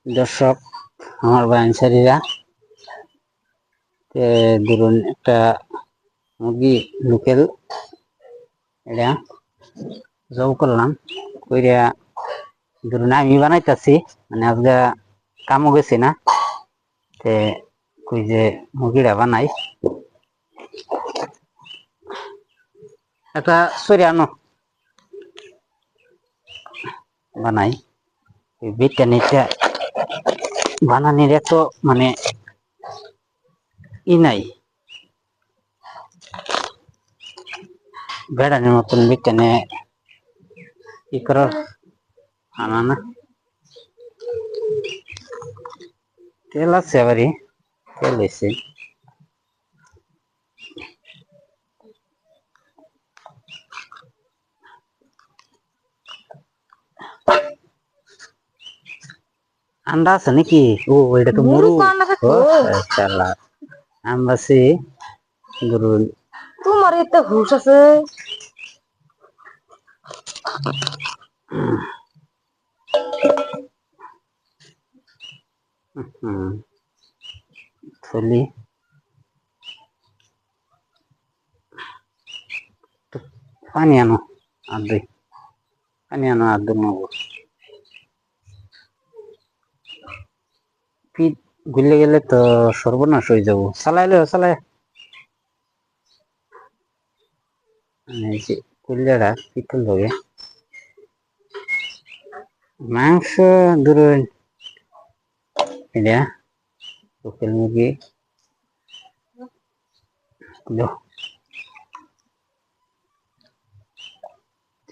দর্শক আমার বাইনসারীরা ধরুন একটা মুরগি লোকেল এটা জব করলাম কইরা ধরুন আমি বানাইতেছি মানে আজকে কামও গেছি না তে কই যে মুরগিটা বানাই একটা সরিয়ানো বানাই বিটটা নিতে বানানির এত মানে ই নাই বেড়ানোর মতন বিটটা নিয়ে ই করার আনা না তেল আছে আবারই তেল হয়েছে আন্ডা আছে নাকি ও এটা তো মুরু আমবাসি ধরুন তোমার এতে হুশ আছে থলি পানি আনো আদই পানি আনো আদর নেবো পিঠ গুলে গেলে তো সর্বনাশ হয়ে যাবো চালাইলে চালাই কুল্লাটা পিঠল লগে মাংস ধরুন এটা লোকেল মুরগি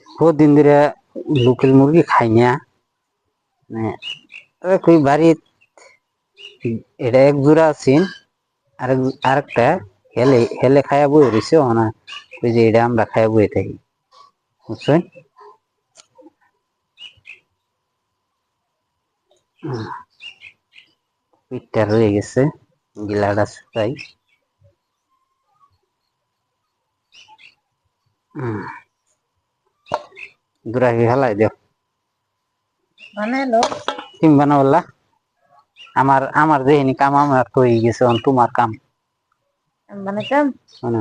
বহুদিন ধরে লোকেল মুরগি খাই না কই বাড়ি এটা এক জোড়া আছেন আরেকটা হেলে হেলে খায়া বই রয়েছে না ওই যে এটা আমরা খায়া বই থাকি বুঝছেন পিঠটা রয়ে গেছে গিলাটা শুকাই দুরাকি হেলাই দেও বানাইলো তুমি বানাবলা আমার আমার যেহিনি কাম আমার তো হয়ে গেছে তোমার কাম বানাইতাম মানে